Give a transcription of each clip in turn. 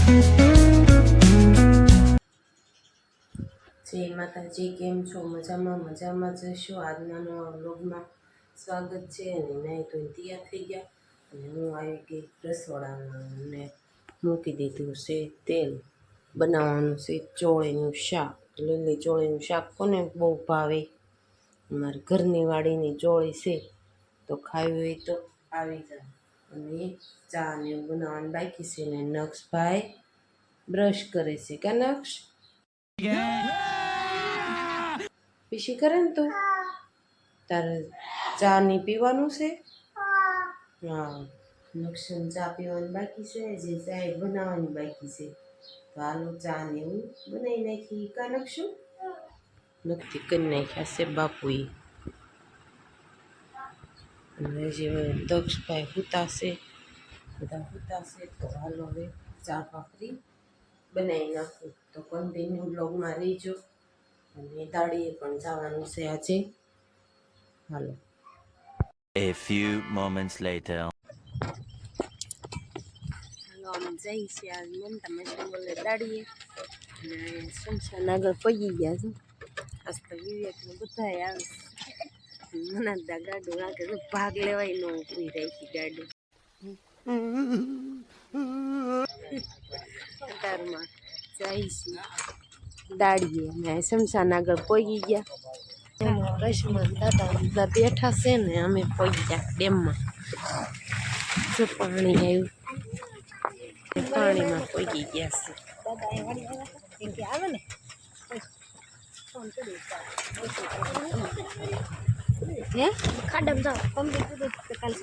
જય માતાજી, કેમ છો? મજામાં જશો. આજના નવા વ્લોગમાં સ્વાગત છે. અને નહીં તો તૈયાર થઈ ગયા અને હું આવી ગઈ રસોડામાં અને મૂકી દીધું છે તેલ. બનાવવાનું છે ચોળીનું શાક. લીલી ચોળીનું શાક કોને બહુ ભાવે? અમારી ઘરની વાડીની ચોળી છે, તો ખાવી હોય તો આવી જાય. અને ચા ને એવું બનાવવાનું બાકી છે ને નક્ષભાઈ બ્રશ કરે છે. કા નક્ષ પીસી કરે ને તું તારે ચા ની પીવાનું છે? હા, નક્ષન ચા પીવાનું બાકી છે, જે ચાય બનાવવાની બાકી છે. તો હાલો ચા ને એવું બનાવી નાખી. કા નક્ષું નક્કી કરી નાખ્યા છે બાપુએ. અને જે દક્ષભાઈ હુતાશે, બધા હુતાશે. તો હાલો હવે ચા ભાખરી બનાવી નાખું. તો કન્ટિન્યુ બ્લોગમાં રહીજો. અને દાડીએ પણ જવાનું છે આજે. હાલો. A few moments later. હાલો, આમ જઈ છે આ મમતા મશીન બોલે દાડીએ. અને શમશાન આગળ પગી ગયા છે. આજ તો વિવેકને બધા આવે. મનાતા ગાડું લાગે તો ભાગ લેવાય ન ઉભી રાખી ગાડી. કતારમાં જાય છે દાડીએ. અને શમશાન આગળ પગી ગયા. રશ્માન દાદા બધા બેઠા છે ને અમે પગી ગયા ડેમમાં. જો પાણી આવ્યું, પાણીમાં પગી ગયા છે. આવે ને ખાડમ જાઓ પંપી કીધું કાલ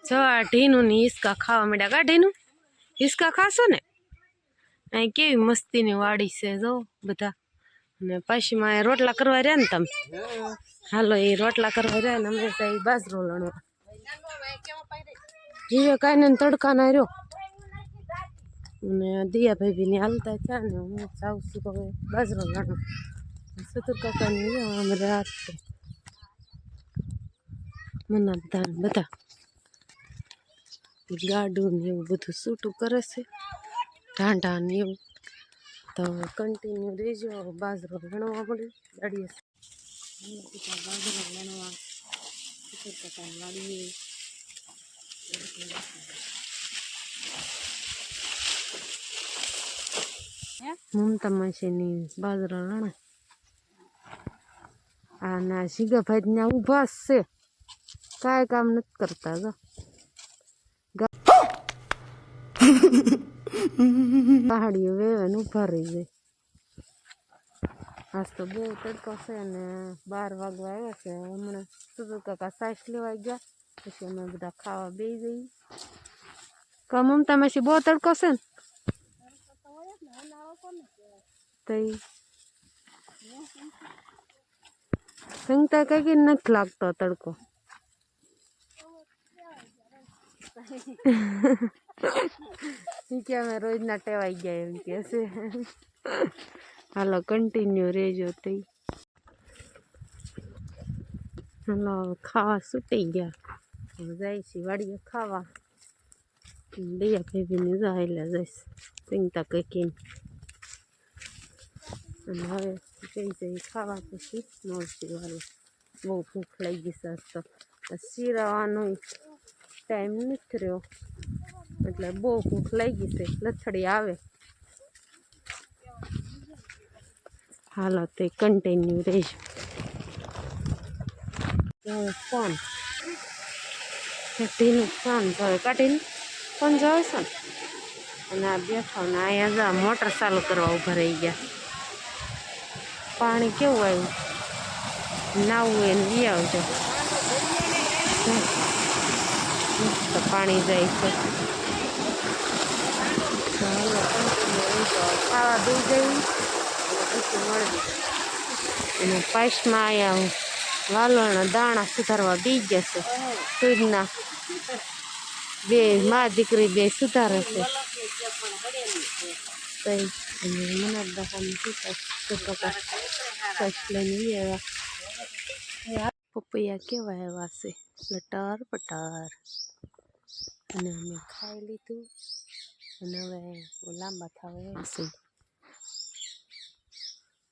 જો આ ઢીનું ની હિસકા ખાવા માંડ્યા. કા ઢીનું હિસકા ખાશો ને? અહીં કેવી મસ્તીની વાડી છે જો બધા. અને પાછીમાં રોટલા કરવા રહ્યા ને તમે. હાલો એ રોટલા કરવા રહ્યા ને અમે બાજરો લણવા. જીવે કાંઈ ને તડકા ના રહ્યો. અને દિયાભાઈ બી ને હાલતા છે ને હું જાઉં છું હવે બાજરો લણવા. સતુર કાકાની અમે રાત મનાતા બધા ગાડું ને એવું બધું સૂટું કરે છે, ઢાંઢા ને એવું. તો કન્ટિન્યુ રહેજો. બાજરો લણવા પડે દાડીએ. બાજરો લણવા સતુર કાકાની વાડીએ. મમતા માસીની બાજરો લણે. આ ના શીગાભાઈ ત્યાં ઊભા છે, કાંઈ કામ નથી કરતા. જો પહાડીઓ વેવાને ઊભા રહી જાય. આજ તો બહુ તડકો છે ને 12 વાગવા આવ્યા છે. હમણાં સુધુ કાકા સાસ લેવા ગયા, પછી અમે બધા ખાવા બેસી જઈએ. કા મમતા માસી બહુ તડકો છે ને? તઈ સંગતા કઈ નથી લાગતો તડકો. કે અમે રોજના ટેવાઈ ગયા એમ કે છે. હાલો કન્ટિન્યુ રહેજો. તઈ હાલો ખાવા છૂટી ગયા. જાય છે વાડીએ ખાવા. દયા ભેગીને જાય એટલે જઈશ ચિંતા કઈ. અને હવે જઈ ખાવા પછી મળશે. વાલો બહુ ભૂખ લાગી છે. તો શીરાવાનો ટાઈમ નથી રહ્યો એટલે બહુ ભૂખ લાગી છે. લથડી આવે. હાલો તો કન્ટિન્યુ રહેજો. ફોન ઢીનું ફોન જોવે કાઢીને ફોન જોવે છે ને. અને આ બેઠો ને અહીંયા જા મોટર ચાલુ કરવા ઉભા રહી ગયા. પાણી કેવું આવ્યું, નાવું એને લઈ આવજો. તો પાણી જાય છે. ખાવા દઈ જઈ પછી મળવી. અને પાસમાં આવ્યા વાલોના દાણા સુધારવા બી ગયા છે. સૂજના બે મા દીકરી બે સુધારે છે. મને દખાને લઈને આવ્યા. પપૈયા કેવા એવા છે લટર પટર. અને અમે ખાઈ લીધું અને હવે લાંબા થવા એવા છે.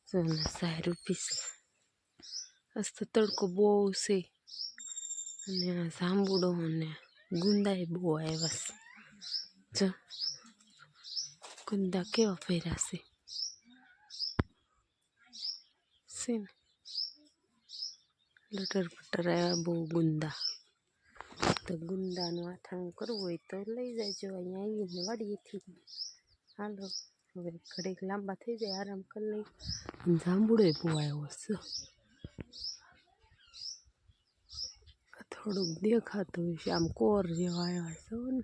60 રૂપિયા. આજ તો તડકો બહુ છે અને જાંબુડો અને ગુંદા બહુ આવ્યા છે. જો ગુંદા કેવા ભર્યા છે ને લટર પટર આવ્યા બહુ ગુંદા. તો ગુંદાનું આથાણું કરવું હોય તો લઈ જાયજો અહીંયા આવીને વાડીએથી. હાલો હવે ઘડીક લાંબા થઈ જાય આરામ કરી લઈ. જાંબુડો બહુ આવ્યો છે. થોડુંક દેખાતું હશે આમ કોર જેવા આવ્યા છે ને.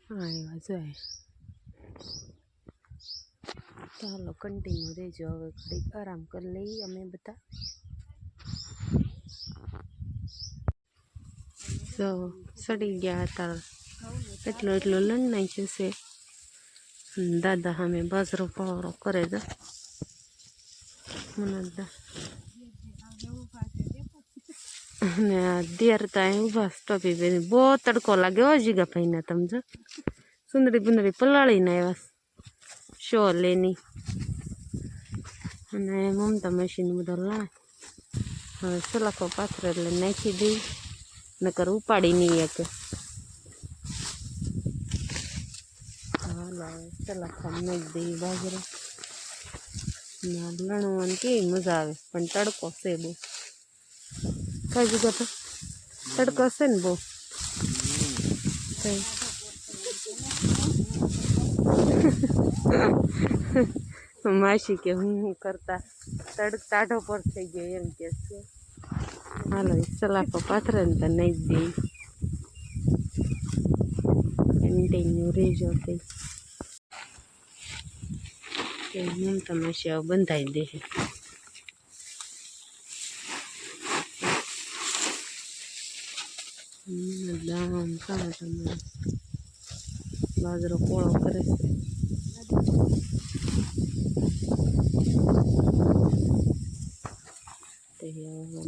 હા એવા જાય. ચાલો કન્ટિન્યુ રહેજો હવે ઘડીક આરામ કરી લઈએ અમે બધા. તો સડી ગયા હતા એટલો લણ નાખ્યો છે. દાદા સામે બાજરો પાવરો કરે છે. અને દેર ત્યાં ઊભા સ્ટોપી બેન બહુ તડકો લાગે હો જીગા ભાઈને. તમે જો સુંદરી બુંદરી પલાળીને આવ્યા શોલેની. અને મમતા મશીન બધા લાય હવે સલાખો પાથરો એટલે નાખી દઈ નકર ઉપાડી નહીં એક. હાલો સલાખામાં નાખી દઈ બાજરો. લણવાની કેવી મજા આવે પણ તડકો છે બહુ. કાજુ તો તડકો છે ને બહુ. માસી કે હું કરતા ટાઢો પર થઈ ગયો એમ કે છે. હાલો સલાખો પાથરે ને તો નાખી દઈ. કન્ટિન્યુ રહેજો થઈ. મમતા માસી આવું બંધાઈ દે. દામ કાઢો તમારે બાજરો પોળો કરે છે.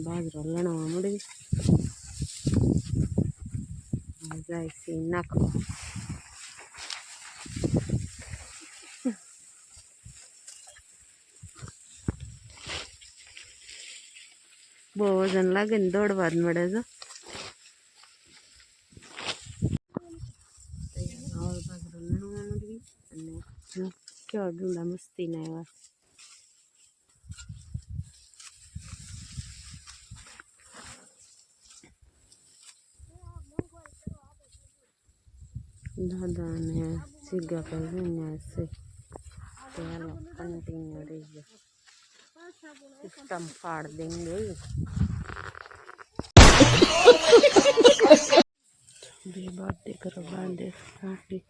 બાજરો લણવા મળી જાય છે નાખવા. બહુ વજન લાગે ને દોડવા જ મળે છે. બાજરો લણવા મળી અને કેવા ડુંડા મસ્તી ના એવા. દાદા અને સીગા પર જઈને છે. તો હાલો કન્ટિન્યુ રહીજો. સિસ્ટમ ફાડ દેંગે. બે બાપ દીકરો બાંધે રાખી.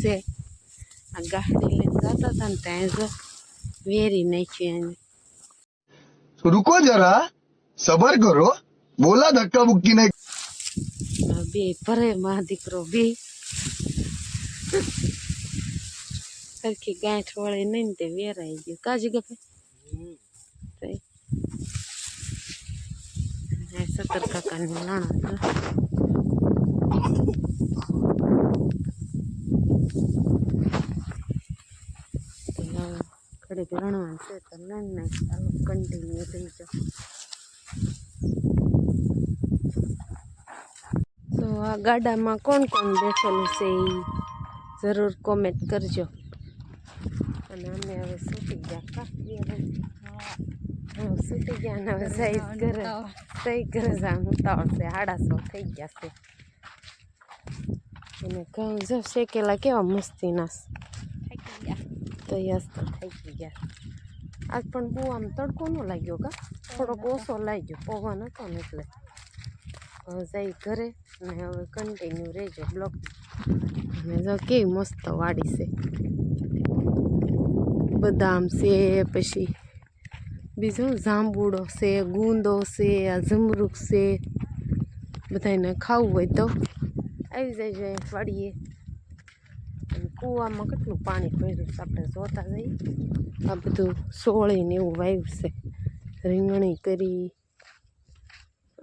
છે આ ગાડી લઈને જતા હતા ને ત્યાં જો વેરી નાખી એને. रुको जरा सबर करो बोला धक्का मुक्की नहीं. બે ભરે માં દીકરો બે સરખી ગાંઠ વળે નહીં ને તે વેરાઈ ગયું. કાજી ગપે સતર કાકાની લાણા ઘડીક રણવા છે તો લણ નાખ. ચાલો કન્ટિન્યુ થઈ જાઓ. તો આ ગાડામાં કોણ કોણ બેઠેલું છે એ જરૂર કોમેન્ટ કરજો. અને અમે હવે સૂટી ગયા સૂટી ગયા ને હવે સહી ઘરે જવાનું ઉતાવળ છે. 6:30 થઈ ગયા છે. અને ઘઉં જો શેકેલા કેવા મસ્તી નાસ તો યસ તો થઈ ગયા. આજ પણ બહુ આમ તડકો ન લાગ્યો કા થોડોક ઓછો લાગ્યો પવન હતો ને એટલે. હવે જઈ ઘરે ને હવે કન્ટિન્યુ રહેજો બ્લોગ. અને જો કેવી મસ્ત વાડી છે. બદામ છે, પછી બીજું જાંબુડો છે, ગુંદો છે, આ જમરૂખ છે. બધાને ખાવું હોય તો આવી જાય છે વાડીએ. અને કૂવામાં કેટલું પાણી પડ્યું છે, આપણે જોતા જઈએ. આ બધું સોળીને એવું વાવ્યું છે, રીંગણી કરી.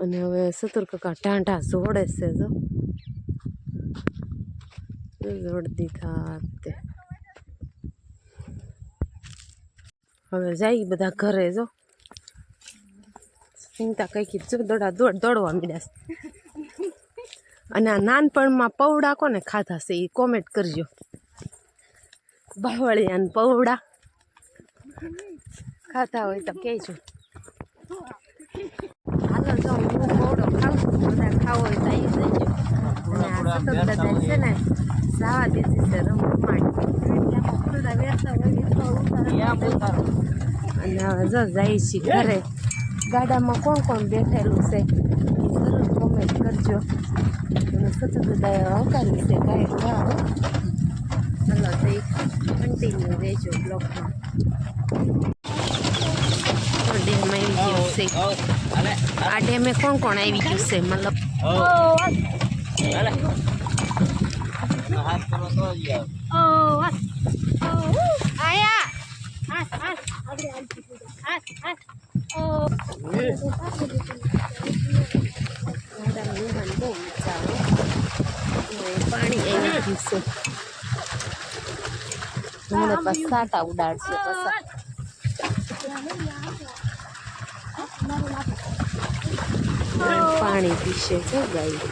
અને હવે સતુરકાકા ટાંઢા જોડે છે, જોડ દીધા તે. હવે જાય બધા ઘરે. જો ચિંતા કઈ જો દોડવા મીડ્યા છે. અને આ નાનપણમાં પૌડા કોને ખાધા છે એ કોમેન્ટ કરજો. બાવળિયા ને પૌડા ખાતા હોય તો કહેજો. હાલો જો હું પૌડો ખાઉં છું, બધા ખાવો હોય તો આવી જજો. અને આ સતત બધા છે ને સાવા દીધી છે રમવા અને હવે જો જાય છે ઘરે. ગાડામાં કોણ કોણ બેઠેલું છે જરૂર કોમેન્ટ કરજો. અને સતત બધા આવકારી છે ગાય ગાવ. ચાલો તો કન્ટિન્યુ રહેજો બ્લોગમાં. ડેમ આવી ગયો છે. આ ડેમે કોણ કોણ આવી ગયું છે મતલબ પાણી આવી ગયું છે. હમણાં પાછા સાટા ઉડાડશે. પાણી પીશે છે ગાય.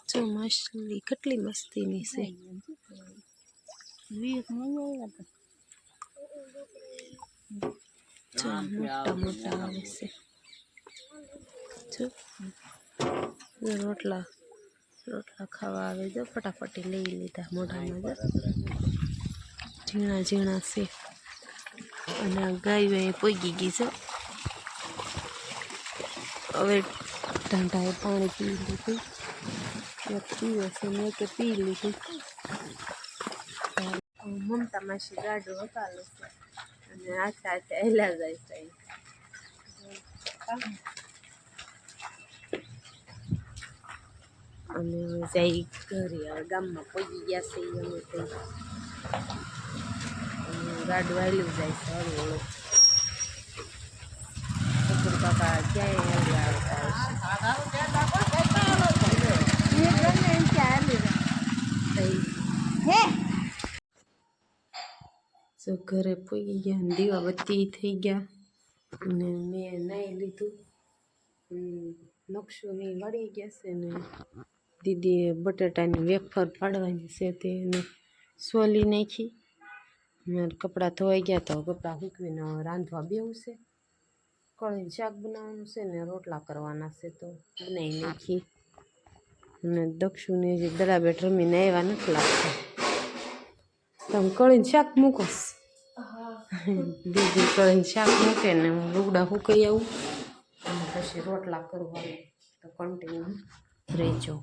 જો માછલી કેટલી મસ્તીની છે. જો મોટા મોટા આવે છે. જો રોટલા ખાવા આવે. જો ફટાફટી લઈ લીધા મોઢામાં. જો ઝીણા ઝીણા છે. અને આ ગાયો અહીં પોગી ગઈ છે. હવે ઢાંઢાએ પાણી પી લીધું. એક પીવે છે ને એક પી લીધું. મમતા માસી ગાડું હકાલે છે અને હાથે હાથે હેલા જાય છે. અને હવે જાય ઘરે. હવે ગામમાં પહોંચી ગયા છે અમે તો. ગાડું હાલ્યું જાય છે હળવું હળવું. કાકા ક્યાંય હાલી આવતા હશે. ઘરે પહોંચી ગયા ને દીવા બત્તી થઈ ગયા. અને મેં નાહી લીધું. નકશોની વળી ગયા છે ને દીદીએ બટાટાની વેફર પાડવાની છે તેને સોલી નાખી. મારે કપડાં ધોવાઈ ગયા તો કપડાં સૂકવીને રાંધવા બેવું છે. કળીને શાક બનાવવાનું છે ને રોટલા કરવાના છે તો બનાવી નાખી. અને દક્ષુને જે દડા બેટ રમીને આવ્યા નથી લાગતા. તમે કળીને શાક મૂકો. દીદી કળીને શાક મૂકે ને હું લુગડા સુકાઈ આવું અને પછી રોટલા કરવાના. તો કન્ટિન્યુ રહેજો.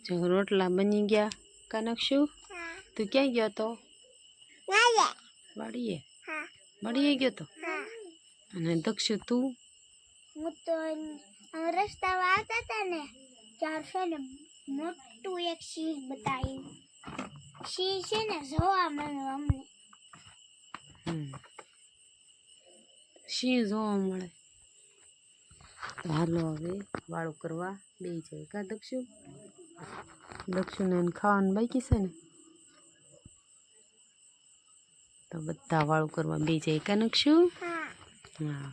જો રોટલા બની ગયા. કાનકશું તું ક્યાં ગયો તો? વાડીએ. વાડીએ ગયો તો. અને દક્ષુ તું? હું તો રસ્તામાં આવતા હતા ને ત્યાર છે ને મોટું એક સિંહ બતાવ્યું. સિંહ છે ને જોવા મળ્યું અમને. સિંહ જોવા મળે તો હાલો હવે વાળું કરવા બે જાય. કા દક્ષુ? દક્ષુને ખાવાનું બાકી છે ને તો બધા વાળું કરવા બે જાય. કા નકશું? હા.